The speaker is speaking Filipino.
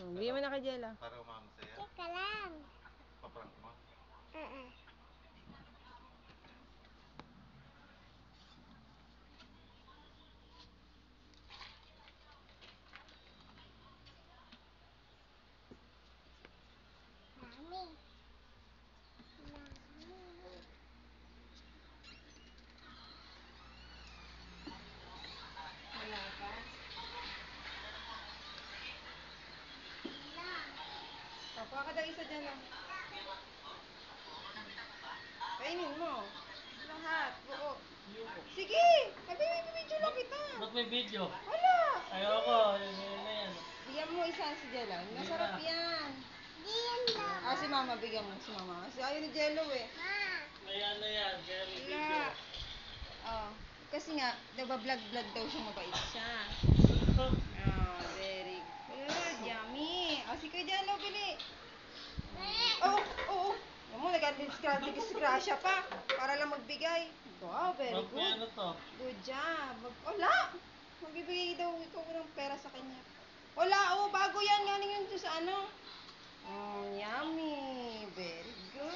Bigyan mo na kay Jella. Para umama sa'yo? Teka lang. Paprank mo? Mami. Wala pa? Pakuha ka daw isa dyan, oh. Kainin mo. Lahat, buo. Sige! Nabibidyo lang kita. Ba't may video? Wala! Ayoko, yun na yan. Bigyan mo isa si Jella. Masarap yan. Di yan daw. Si Mama, bigyan mo si Mama. Kasi ayaw ni Jello eh. Ma. May ano yan, kaya may video. Wala. Oh, kasi nga, nagbablog-vlog daw siya, mabait siya. Very good. Yummy. Si Kuya Jello, bili. Oo. Alam mo, nag-disgrasya pa. Para lang magbigay. Wow, very Ba't may ano good. to? Good job. Wala. Magbibigay daw ikaw ng pera sa kanya. Wala, bago yan. Galing yun sa ano. Yummy.